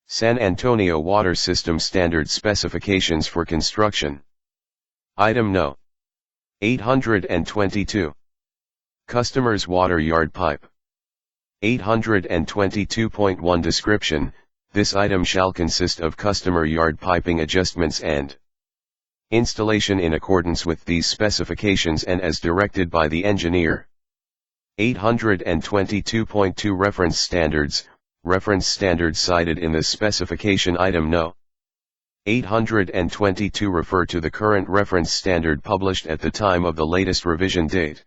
San Antonio Water System Standard Specifications for Construction. Item No. 822. Customers' water yard pipe. 822.1 Description: this item shall consist of customer yard piping adjustments and installation in accordance with these specifications and as directed by the engineer. 822.2 Reference Standards. Reference standards cited in this specification. Item No. 822 refer to the current reference standard published at the time of the latest revision date.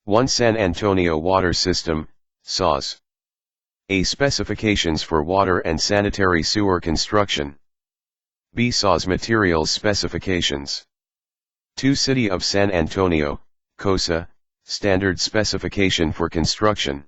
1. San Antonio Water System, SAWS. A. Specifications for water and sanitary sewer construction. B. SAWS Materials Specifications. 2. City of San Antonio, COSA, Standard Specification for Construction.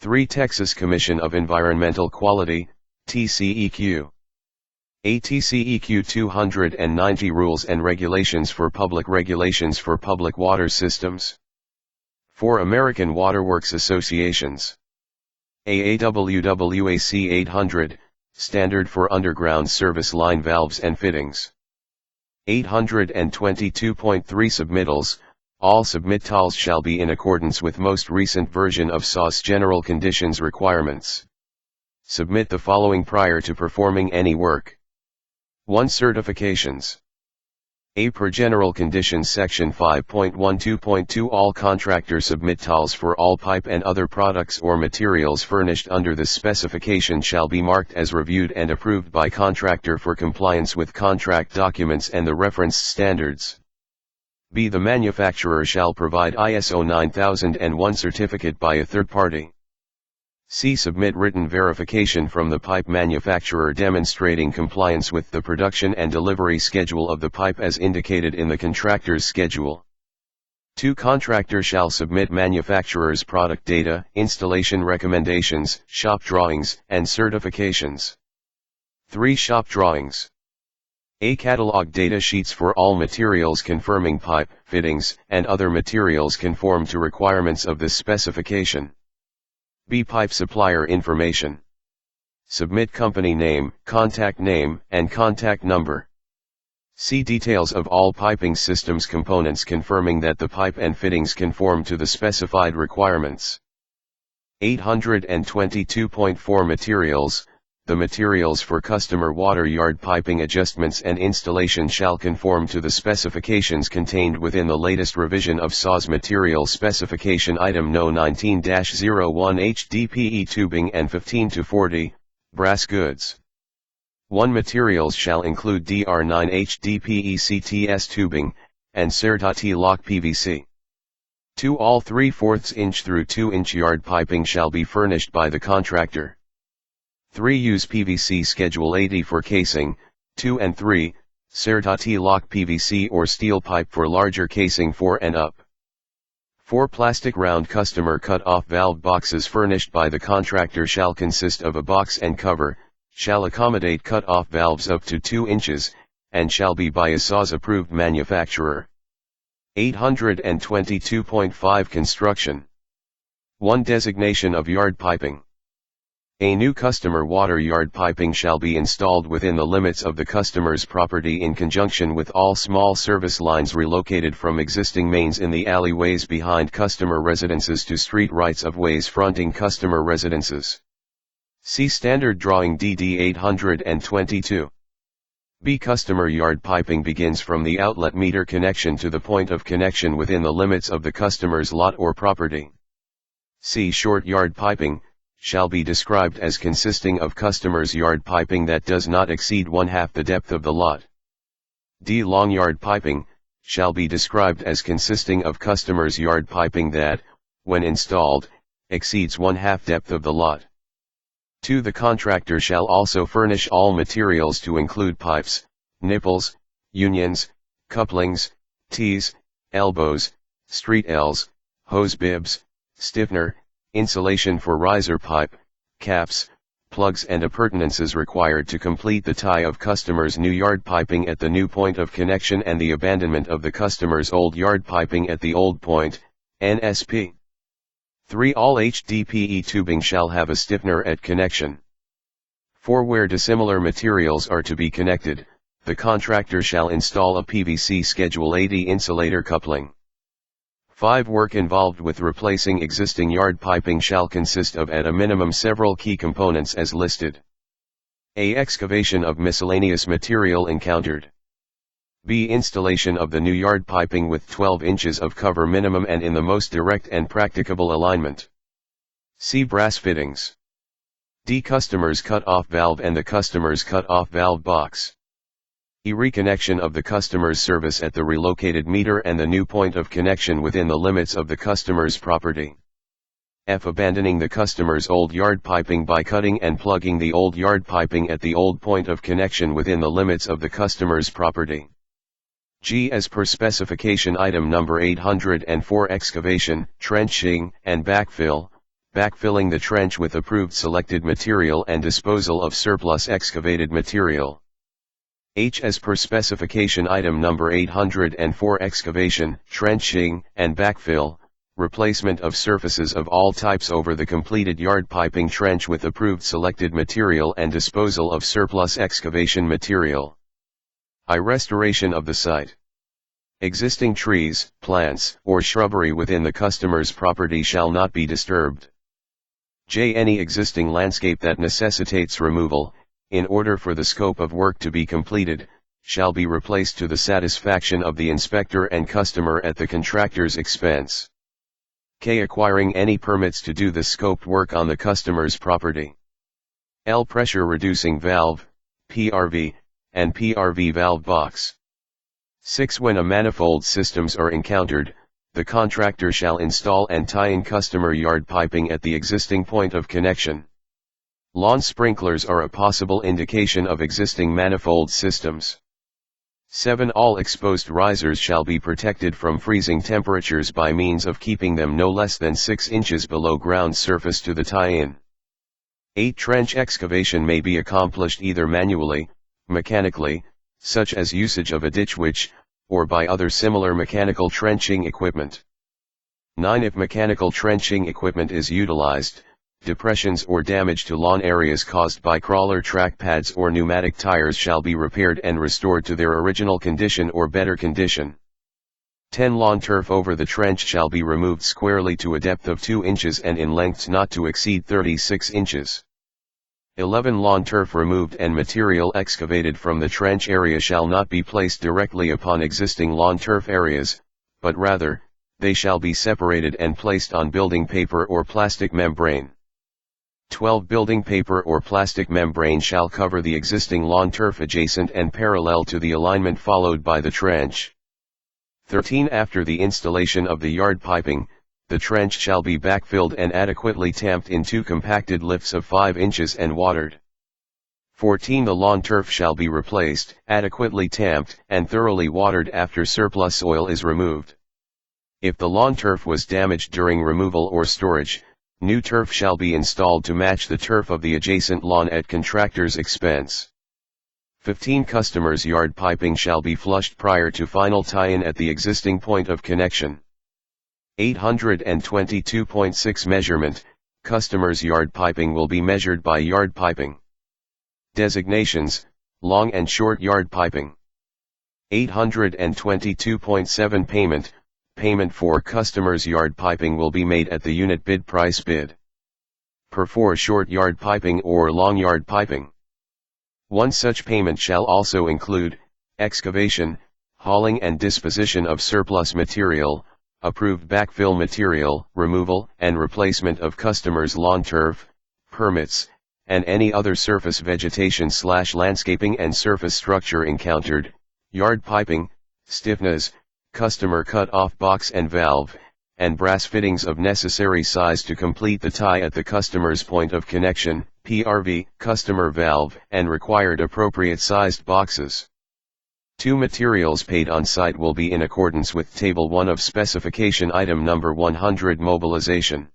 3. Texas Commission of Environmental Quality, TCEQ. A. TCEQ 290 Rules and Regulations for Public Regulations for Public Water Systems. 4. American Water Works Associations. AAWWAC 800, Standard for Underground Service Line Valves and Fittings. 822.3 Submittals. All submittals shall be in accordance with most recent version of SAWS General Conditions Requirements. Submit the following prior to performing any work. 1. Certifications. A. Per General Conditions Section 5.12.2 All contractor submittals for all pipe and other products or materials furnished under this specification shall be marked as reviewed and approved by contractor for compliance with contract documents and the reference standards. B. The manufacturer shall provide ISO 9001 certificate by a third party. C. Submit written verification from the pipe manufacturer demonstrating compliance with the production and delivery schedule of the pipe as indicated in the contractor's schedule. 2. Contractor shall submit manufacturer's product data, installation recommendations, shop drawings, and certifications. 3. Shop drawings. A. Catalog data sheets for all materials confirming pipe, fittings, and other materials conform to requirements of this specification. B. Pipe supplier information. Submit company name, and contact number. C. Details of all piping systems components confirming that the pipe and fittings conform to the specified requirements. 822.4 Materials. The materials for customer water yard piping adjustments and installation shall conform to the specifications contained within the latest revision of SAWS Material Specification. Item No. 19-01 HDPE tubing and 15-40, brass goods. 1. Materials shall include DR9 HDPE CTS tubing, and SAWS lock PVC. 2. All 3/4 inch through 2 inch yard piping shall be furnished by the contractor. 3. Use PVC Schedule 80 for casing. 2 and 3, SAWS lock PVC or steel pipe for larger casing 4 and up. 4. Plastic round customer cut-off valve boxes furnished by the contractor shall consist of a box and cover, shall accommodate cut-off valves up to 2 inches, and shall be by a SAWS-approved manufacturer. 822.5 Construction. 1. Designation of yard piping. A new customer water yard piping shall be installed within the limits of the customer's property in conjunction with all small service lines relocated from existing mains in the alleyways behind customer residences to street rights of ways fronting customer residences. See Standard Drawing DD 822. B. Customer yard piping begins from the outlet meter connection to the point of connection within the limits of the customer's lot or property. C. Short yard piping shall be described as consisting of customer's yard piping that does not exceed 1/2 the depth of the lot. D. Long yard piping shall be described as consisting of customer's yard piping that, when installed, exceeds 1/2 depth of the lot. 2. The contractor shall also furnish all materials to include pipes, nipples, unions, couplings, T's, elbows, street L's, hose bibs, stiffener, insulation for riser pipe, caps, plugs and appurtenances required to complete the tie of customer's new yard piping at the new point of connection and the abandonment of the customer's old yard piping at the old point, NSP. 3. All HDPE tubing shall have a stiffener at connection. For where dissimilar materials are to be connected, the contractor shall install a PVC Schedule 80 insulator coupling. 5. Work involved with replacing existing yard piping shall consist of at a minimum several key components as listed. A. Excavation of miscellaneous material encountered. B. Installation of the new yard piping with 12 inches of cover minimum and in the most direct and practicable alignment. C. Brass fittings. D. Customer's cut-off valve and the customer's cut-off valve box. E. Reconnection of the customer's service at the relocated meter and the new point of connection within the limits of the customer's property. F. Abandoning the customer's old yard piping by cutting and plugging the old yard piping at the old point of connection within the limits of the customer's property. G. As per specification item number 804, excavation, trenching, and backfill, backfilling the trench with approved selected material and disposal of surplus excavated material. H. As per specification item number 804, excavation, trenching, and backfill, replacement of surfaces of all types over the completed yard piping trench with approved selected material and disposal of surplus excavation material. I. Restoration of the site. Existing trees, plants, or shrubbery within the customer's property shall not be disturbed. J. Any existing landscape that necessitates removal, in order for the scope of work to be completed, shall be replaced to the satisfaction of the inspector and customer at the contractor's expense. K. Acquiring any permits to do the scoped work on the customer's property. L. Pressure reducing valve, PRV, and PRV valve box. 6. When a manifold systems are encountered, the contractor shall install and tie in customer yard piping at the existing point of connection. Lawn sprinklers are a possible indication of existing manifold systems. 7. All exposed risers shall be protected from freezing temperatures by means of keeping them no less than 6 inches below ground surface to the tie-in. 8. Trench excavation may be accomplished either manually, mechanically, such as usage of a ditch witch, or by other similar mechanical trenching equipment. 9. If mechanical trenching equipment is utilized, depressions or damage to lawn areas caused by crawler track pads or pneumatic tires shall be repaired and restored to their original condition or better condition. 10. Lawn turf over the trench shall be removed squarely to a depth of 2 inches and in length not to exceed 36 inches. 11. Lawn turf removed and material excavated from the trench area shall not be placed directly upon existing lawn turf areas, but rather, they shall be separated and placed on building paper or plastic membrane. 12. Building paper or plastic membrane shall cover the existing lawn turf adjacent and parallel to the alignment followed by the trench. 13. After the installation of the yard piping, the trench shall be backfilled and adequately tamped in 2 compacted lifts of 5 inches and watered. 14. The lawn turf shall be replaced, adequately tamped, and thoroughly watered after surplus soil is removed. If the lawn turf was damaged during removal or storage, new turf shall be installed to match the turf of the adjacent lawn at contractor's expense. 15. Customer's yard piping shall be flushed prior to final tie-in at the existing point of connection. 822.6 Measurement, customer's yard piping will be measured by yard piping. Designations, long and short yard piping. 822.7 Payment, payment for customer's yard piping will be made at the unit bid price bid. For short yard piping or long yard piping. One such payment shall also include, excavation, hauling and disposition of surplus material, approved backfill material, removal and replacement of customer's lawn turf, permits, and any other surface vegetation/landscaping and surface structure encountered, yard piping, stiffness, customer cut-off box and valve, and brass fittings of necessary size to complete the tie at the customer's point of connection, PRV, customer valve, and required appropriate sized boxes. 2. Materials paid on site will be in accordance with Table 1 of Specification Item Number 100 Mobilization.